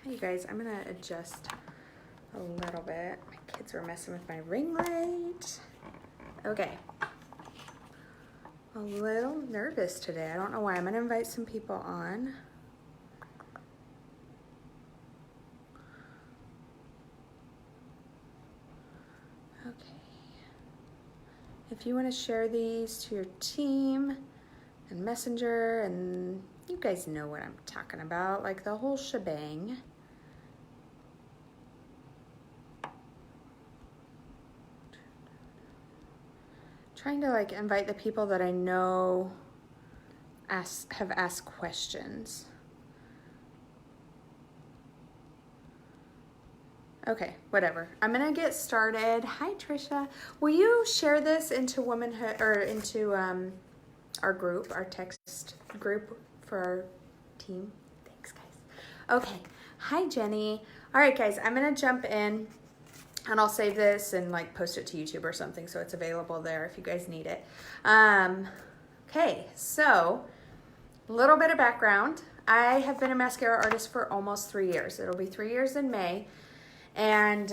Hi, you guys. I'm gonna adjust a little bit. My kids were messing with my ring light. Okay. A little nervous today. I don't know why. I'm gonna invite some people on. Okay. If you want to share these to your team and Messenger, and you guys know what I'm talking about, like the whole shebang. Trying to like invite the people that I know have asked questions. Okay, whatever. I'm gonna get started. Hi, Trisha. Will you share this into womanhood or into our group, our text group for our team? Thanks, guys. Okay. Hi, Jenny. All right, guys. I'm gonna jump in, and I'll save this and like post it to YouTube or something so it's available there if you guys need it. Okay, so a little bit of background. I have been a mascara artist for almost 3 years. It'll be 3 years in May. And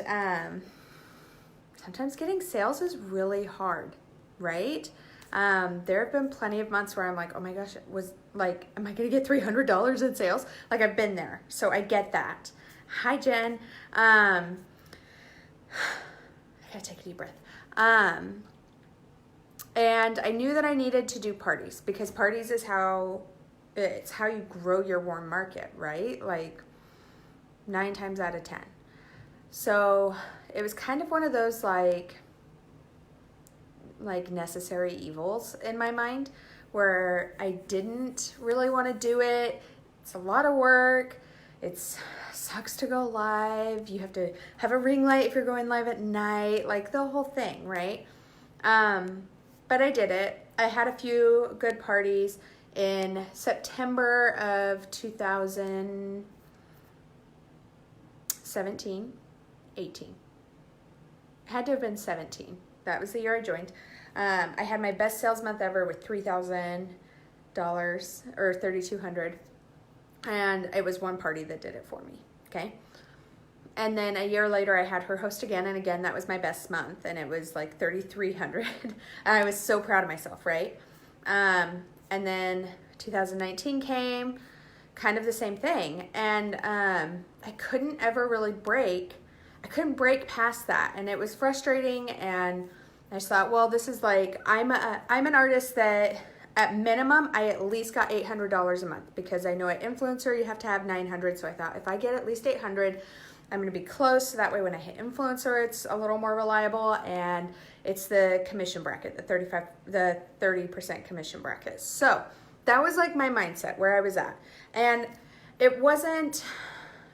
sometimes getting sales is really hard, right? There have been plenty of months where I'm like, oh my gosh, am I going to get $300 in sales? Like, I've been there, so I get that. Hi, Jen. I gotta take a deep breath. And I knew that I needed to do parties because parties is how you grow your warm market, right? Like 9 times out of 10. So it was kind of one of those like necessary evils in my mind where I didn't really want to do it. It's a lot of work. It sucks to go live. You have to have a ring light if you're going live at night, like the whole thing, right? But I did it. I had a few good parties in September of 2017. 18. Had to have been 17. That was the year I joined. I had my best sales month ever with $3,000 or $3,200, and it was one party that did it for me. Okay, and then a year later I had her host again, and again that was my best month, and it was like $3,300. And I was so proud of myself, right? And then 2019 came, kind of the same thing, and I couldn't ever really break. I couldn't break past that, and it was frustrating, and I just thought, well, this is like, I'm an artist that at minimum I at least got $800 a month, because I know at influencer you have to have 900. So I thought if I get at least 800, I'm going to be close, so that way when I hit influencer it's a little more reliable, and it's the commission bracket, the 30% commission bracket. So that was like my mindset where I was at, and it wasn't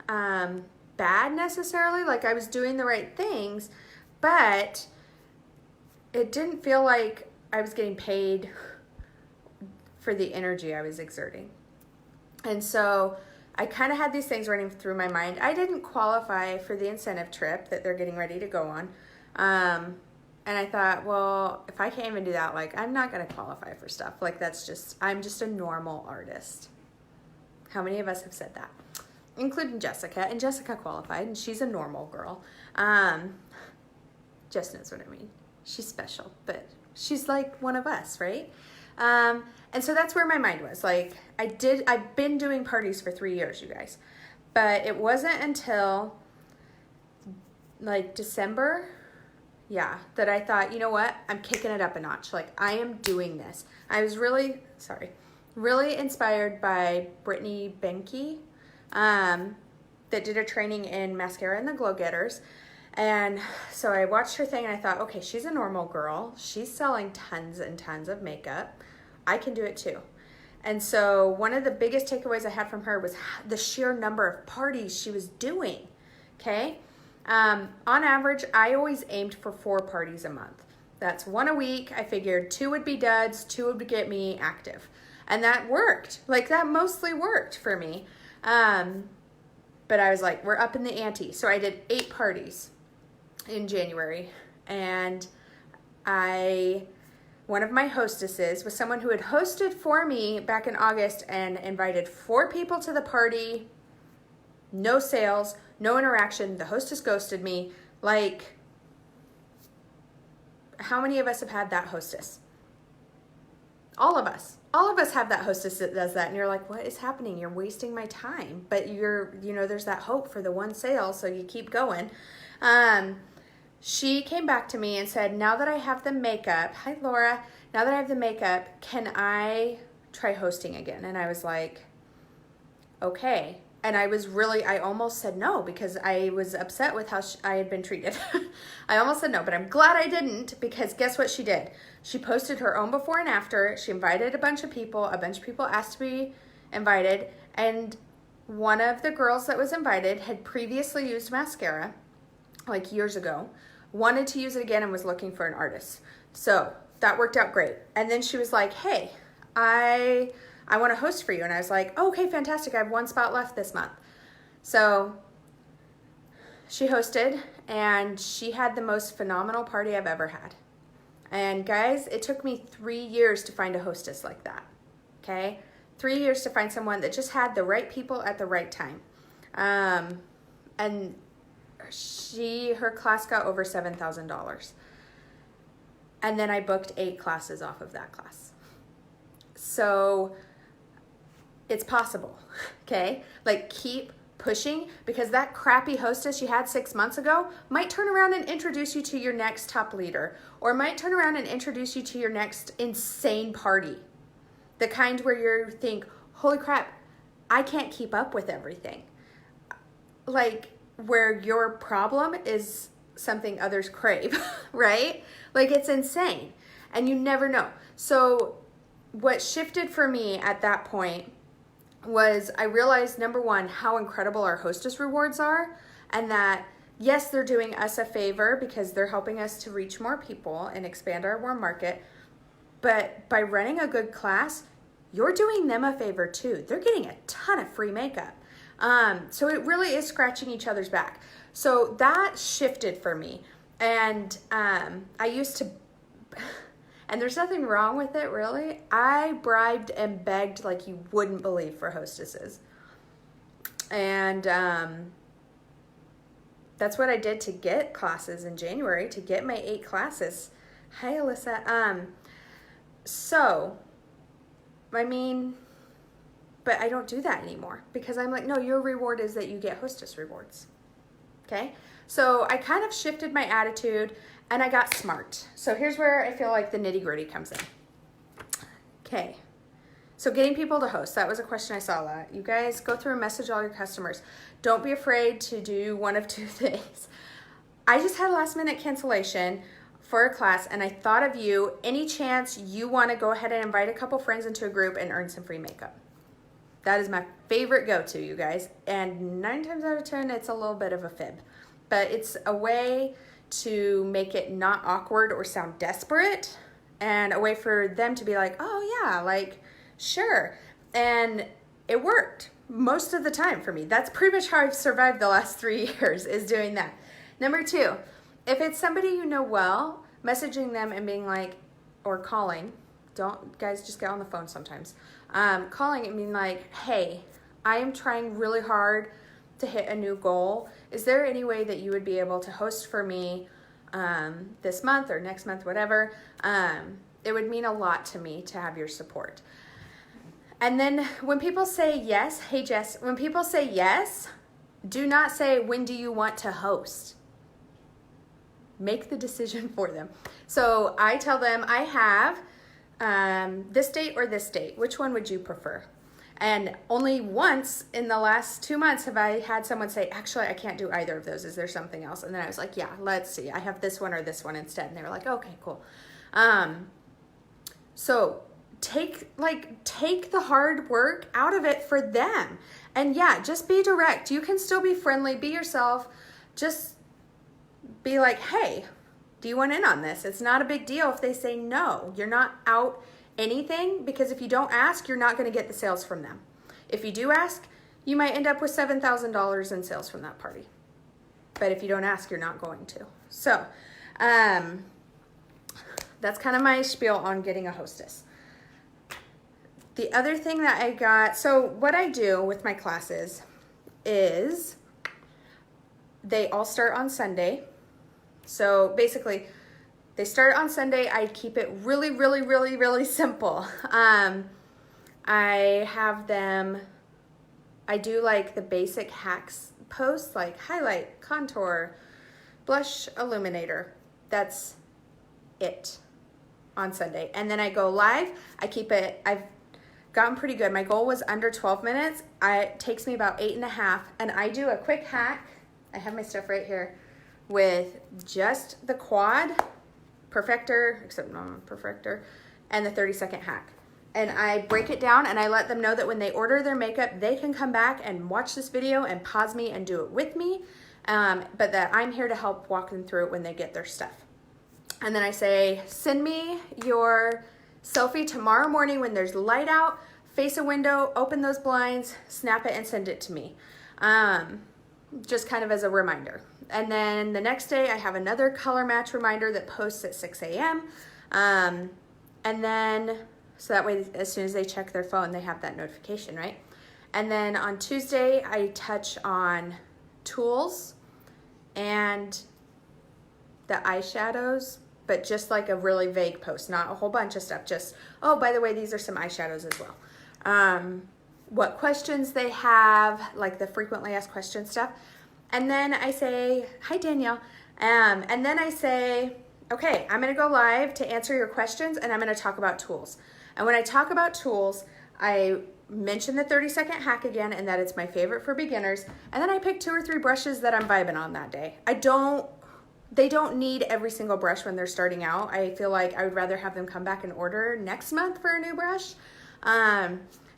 bad necessarily, like I was doing the right things, but it didn't feel like I was getting paid for the energy I was exerting. And so I kind of had these things running through my mind. I didn't qualify for the incentive trip that they're getting ready to go on. And I thought, well, if I can't even do that, like I'm not going to qualify for stuff. Like I'm just a normal artist. How many of us have said that? Including Jessica, and Jessica qualified, and she's a normal girl. Jess knows what I mean. She's special, but she's like one of us, right? And so that's where my mind was. Like I've been doing parties for 3 years, you guys, but it wasn't until like December, that I thought, you know what? I'm kicking it up a notch. Like I am doing this. I was really inspired by Brittany Benke, that did a training in Mascara and the Glow Getters. And so I watched her thing and I thought, okay, she's a normal girl. She's selling tons and tons of makeup. I can do it too. And so one of the biggest takeaways I had from her was the sheer number of parties she was doing. Okay. On average, I always aimed for 4 parties a month. That's 1 a week. I figured 2 would be duds, 2 would get me active. And that worked. Like that mostly worked for me. But I was like, we're up in the ante. So I did 8 parties in January. And one of my hostesses was someone who had hosted for me back in August and invited 4 people to the party No sales, no interaction. The hostess ghosted me. Like, how many of us have had that hostess? All of us. All of us have that hostess that does that. And you're like, what is happening? You're wasting my time. But there's that hope for the one sale. So you keep going. She came back to me and said, now that I have the makeup, hi Laura, now that I have the makeup, can I try hosting again? And I was like, okay. And I almost said no because I was upset with how I had been treated. I almost said no, but I'm glad I didn't, because guess what she did? She posted her own before and after. She invited a bunch of people. A bunch of people asked to be invited. And one of the girls that was invited had previously used mascara, like years ago, wanted to use it again and was looking for an artist. So that worked out great. And then she was like, hey, I want to host for you. And I was like, oh, okay, fantastic. I have one spot left this month. So she hosted, and she had the most phenomenal party I've ever had. And guys, it took me 3 years to find a hostess like that. Okay? 3 years to find someone that just had the right people at the right time. And her class got over $7,000. And then I booked 8 classes off of that class. So it's possible, okay? Like, keep pushing, because that crappy hostess you had 6 months ago might turn around and introduce you to your next top leader, or might turn around and introduce you to your next insane party. The kind where you think, holy crap, I can't keep up with everything. Like, where your problem is something others crave, right? Like, it's insane, and you never know. So what shifted for me at that point was I realized, number one, how incredible our hostess rewards are, and that yes, they're doing us a favor because they're helping us to reach more people and expand our warm market. But by running a good class, you're doing them a favor too. They're getting a ton of free makeup. So it really is scratching each other's back. So that shifted for me. And I used to, and there's nothing wrong with it, really. I bribed and begged like you wouldn't believe for hostesses. And that's what I did to get classes in January, to get my 8 classes. Hi, Alyssa. So, I mean, but I don't do that anymore, because I'm like, no, your reward is that you get hostess rewards. Okay? So I kind of shifted my attitude, and I got smart. So here's where I feel like the nitty-gritty comes in. Okay. So getting people to host, that was a question I saw a lot. You guys go through and message all your customers. Don't be afraid to do one of 2 things. I just had a last-minute cancellation for a class, and I thought of you. Any chance you want to go ahead and invite a couple friends into a group and earn some free makeup? That is my favorite go-to, you guys. And 9 times out of 10, it's a little bit of a fib. But it's a way to make it not awkward or sound desperate, and a way for them to be like, oh yeah, like, sure. And it worked most of the time for me. That's pretty much how I've survived the last 3 years, is doing that. Number 2, if it's somebody you know well, messaging them and being like, or calling, guys, just get on the phone sometimes. Calling and being like, hey, I am trying really hard to hit a new goal. Is there any way that you would be able to host for me this month or next month, whatever? It would mean a lot to me to have your support. And then when people say yes, hey Jess, when people say yes, do not say, when do you want to host? Make the decision for them. So I tell them, I have this date or this date. Which one would you prefer? And only once in the last 2 months have I had someone say, actually, I can't do either of those. Is there something else? And then I was like, yeah, let's see. I have this one or this one instead. And they were like, okay, cool. So take the hard work out of it for them. And yeah, just be direct. You can still be friendly, be yourself. Just be like, hey, do you want in on this? It's not a big deal if they say no. You're not out anything, because if you don't ask, you're not going to get the sales from them. If you do ask, you might end up with $7,000 in sales from that party. But if you don't ask, you're not going to. So that's kind of my spiel on getting a hostess. The other thing that I got, so what I do with my classes is they all start on Sunday. So basically, they start on Sunday. I keep it really, really, really, really simple. I have them, I do like the basic hacks posts, like highlight, contour, blush, illuminator. That's it on Sunday. And then I go live. I keep it, I've gotten pretty good. My goal was under 12 minutes. It takes me about 8.5. And I do a quick hack. I have my stuff right here with just the quad, perfector, except non-perfector, and the 30-second hack. And I break it down and I let them know that when they order their makeup, they can come back and watch this video and pause me and do it with me. But that I'm here to help walk them through it when they get their stuff. And then I say, send me your selfie tomorrow morning when there's light out, face a window, open those blinds, snap it and send it to me. Just kind of as a reminder. And then the next day I have another color match reminder that posts at 6 a.m. And then, so that way as soon as they check their phone, they have that notification, right? And then on Tuesday, I touch on tools and the eyeshadows, but just like a really vague post, not a whole bunch of stuff, just, oh, by the way, these are some eyeshadows as well. What questions they have, like the frequently asked questions stuff. And then I say, hi, Danielle. And then I say, okay, I'm gonna go live to answer your questions and I'm gonna talk about tools. And when I talk about tools, I mention the 30-second hack again and that it's my favorite for beginners. And then I pick 2 or 3 brushes that I'm vibing on that day. They don't need every single brush when they're starting out. I feel like I would rather have them come back and order next month for a new brush.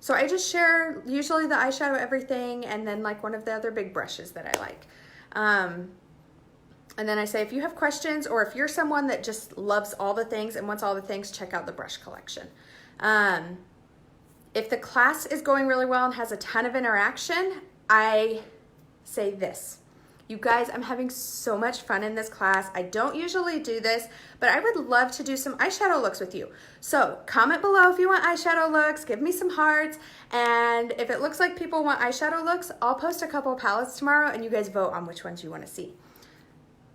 So I just share usually the eyeshadow everything and then like one of the other big brushes that I like. And then I say, if you have questions or if you're someone that just loves all the things and wants all the things, check out the brush collection. If the class is going really well and has a ton of interaction, I say this. You guys, I'm having so much fun in this class. I don't usually do this, but I would love to do some eyeshadow looks with you. So comment below if you want eyeshadow looks, give me some hearts, and if it looks like people want eyeshadow looks, I'll post a couple of palettes tomorrow and you guys vote on which ones you want to see.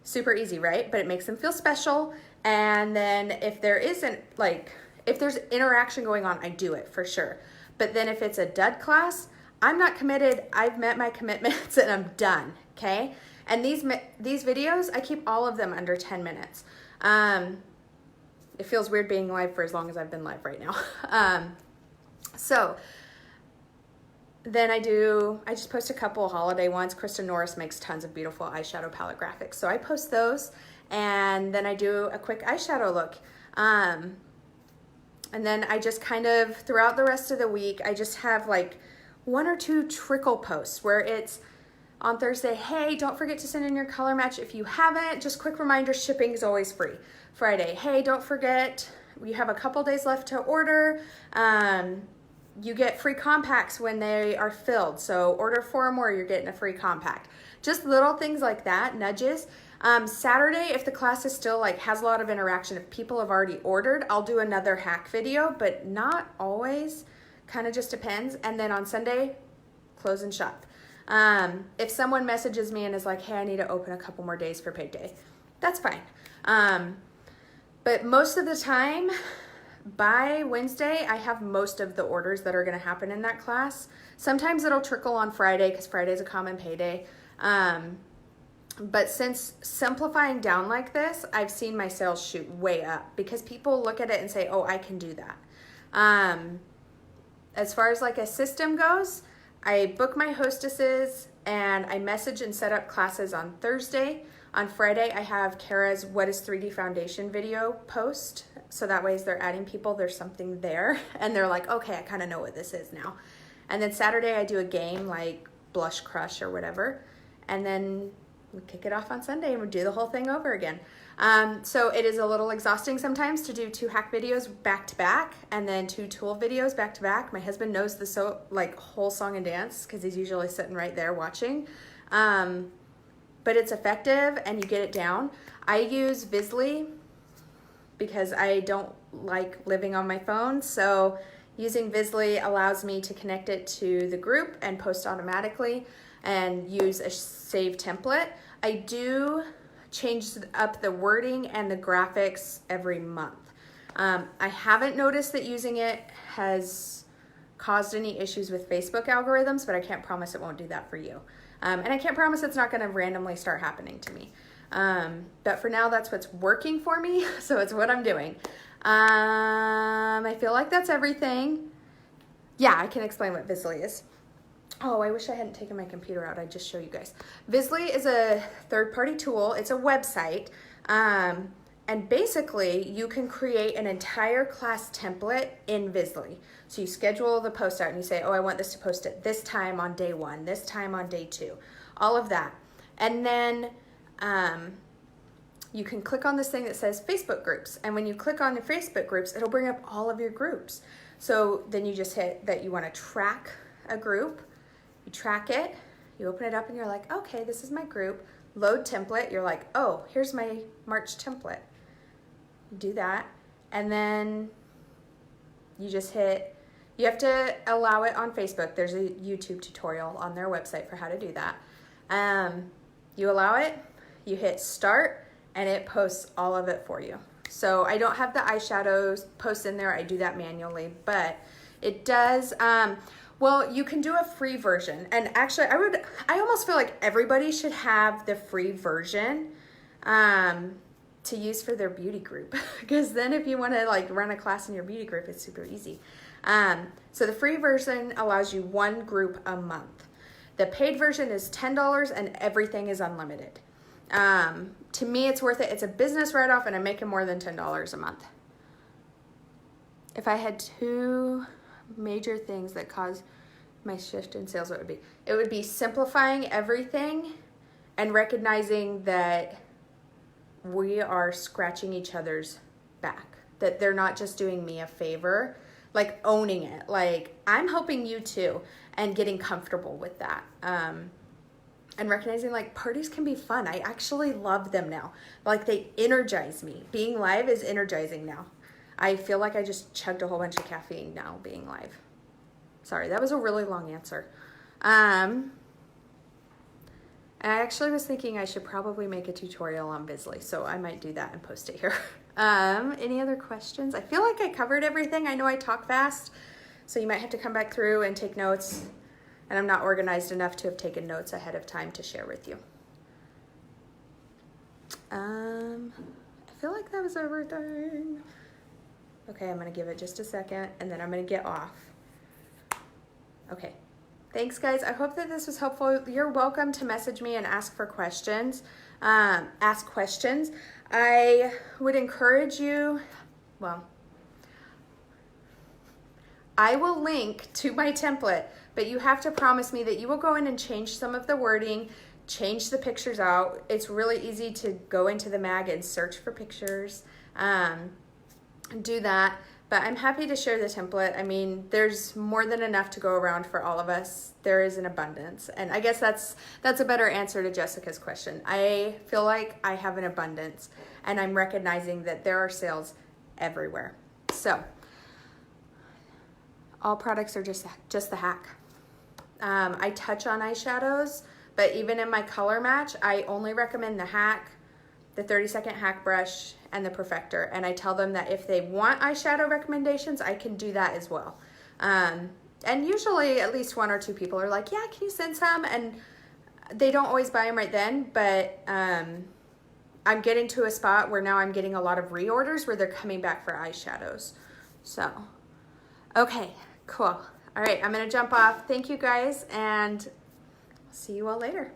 Super easy, right? But it makes them feel special. And then if there isn't, like, if there's interaction going on, I do it for sure. But then if it's a dud class, I'm not committed. I've met my commitments and I'm done, okay? And these videos, I keep all of them under 10 minutes. It feels weird being live for as long as I've been live right now. So then I just post a couple holiday ones. Kristen Norris makes tons of beautiful eyeshadow palette graphics. So I post those and then I do a quick eyeshadow look. And then I just kind of, throughout the rest of the week, I just have like 1 or 2 trickle posts where it's on Thursday, hey, don't forget to send in your color match. If you haven't, just quick reminder, shipping is always free. Friday, hey, don't forget, you have a couple days left to order. You get free compacts when they are filled. So order 4 or more, you're getting a free compact. Just little things like that, nudges. Saturday, if the class is still like has a lot of interaction, if people have already ordered, I'll do another hack video, but not always, kind of just depends. And then on Sunday, close and shop. If someone messages me and is like, hey, I need to open a couple more days for payday, that's fine. But most of the time, by Wednesday, I have most of the orders that are going to happen in that class. Sometimes it'll trickle on Friday because Friday is a common payday. But since simplifying down like this, I've seen my sales shoot way up because people look at it and say, oh, I can do that. As far as like a system goes, I book my hostesses and I message and set up classes on Thursday. On Friday, I have Kara's What is 3D Foundation video post. So that way as they're adding people, there's something there. And they're like, okay, I kind of know what this is now. And then Saturday, I do a game like Blush Crush or whatever. And then we kick it off on Sunday and we do the whole thing over again. So it is a little exhausting sometimes to do 2 hack videos back to back and then 2 tool videos back to back. My husband knows the whole song and dance because he's usually sitting right there watching. But it's effective and you get it down. I use Vizly because I don't like living on my phone. So using Vizly allows me to connect it to the group and post automatically. and use a save template. I do change up the wording and the graphics every month. I haven't noticed that using it has caused any issues with Facebook algorithms, but I can't promise it won't do that for you. And I can't promise it's not going to randomly start happening to me. But for now, that's what's working for me, so it's what I'm doing. I feel like that's everything. Yeah, I can explain what Vizly is. Oh, I wish I hadn't taken my computer out. I'd just show you guys. Vizly is a third-party tool. It's a website. And basically, you can create an entire class template in Vizly. So you schedule the post out and you say, oh, I want this to post at this time on day 1, this time on day 2, all of that. And then you can click on this thing that says Facebook groups. And when you click on the Facebook groups, it'll bring up all of your groups. So then you just hit that you want to track a group. You track it, you open it up and you're like, okay, this is my group. Load template, you're like, oh, here's my March template. You do that, and then you just hit, you have to allow it on Facebook. There's a YouTube tutorial on their website for how to do that. You allow it, you hit start, and it posts all of it for you. So I don't have the eyeshadows post in there. I do that manually, but it does. Well, you can do a free version, and actually I almost feel like everybody should have the free version to use for their beauty group, because then if you want to like run a class in your beauty group, it's super easy. So the free version allows you 1 group a month. The paid version is $10 and everything is unlimited. To me, it's worth it. It's a business write-off and I'm making more than $10 a month. If I had 2 major things that cause my shift in sales, what would be? It would be simplifying everything and recognizing that we are scratching each other's back, that they're not just doing me a favor, like owning it, like I'm helping you too, and getting comfortable with that. And recognizing like parties can be fun. I actually love them now. Like they energize me. Being live is energizing now. I feel like I just chugged a whole bunch of caffeine now being live. Sorry, that was a really long answer. I actually was thinking I should probably make a tutorial on Vizly, so I might do that and post it here. Any other questions? I feel like I covered everything. I know I talk fast, so you might have to come back through and take notes, and I'm not organized enough to have taken notes ahead of time to share with you. I feel like that was everything. Okay, I'm gonna give it just a second, and then I'm gonna get off. Okay. Thanks, guys. I hope that this was helpful. You're welcome to message me and ask for questions. Ask questions. I would encourage you, well, I will link to my template, but you have to promise me that you will go in and change some of the wording, change the pictures out. It's really easy to go into the mag and search for pictures, do that. But I'm happy to share the template. I mean, there's more than enough to go around for all of us. There is an abundance. And I guess that's a better answer to Jessica's question. I feel like I have an abundance, and I'm recognizing that there are sales everywhere. So all products are just the hack. I touch on eyeshadows, but even in my color match, I only recommend the hack, the 30-second hack brush, and the Perfector. And I tell them that if they want eyeshadow recommendations, I can do that as well. And usually at least 1 or 2 people are like, yeah, can you send some? And they don't always buy them right then, but I'm getting to a spot where now I'm getting a lot of reorders where they're coming back for eyeshadows. So, okay, cool. All right, I'm gonna jump off. Thank you guys, and see you all later.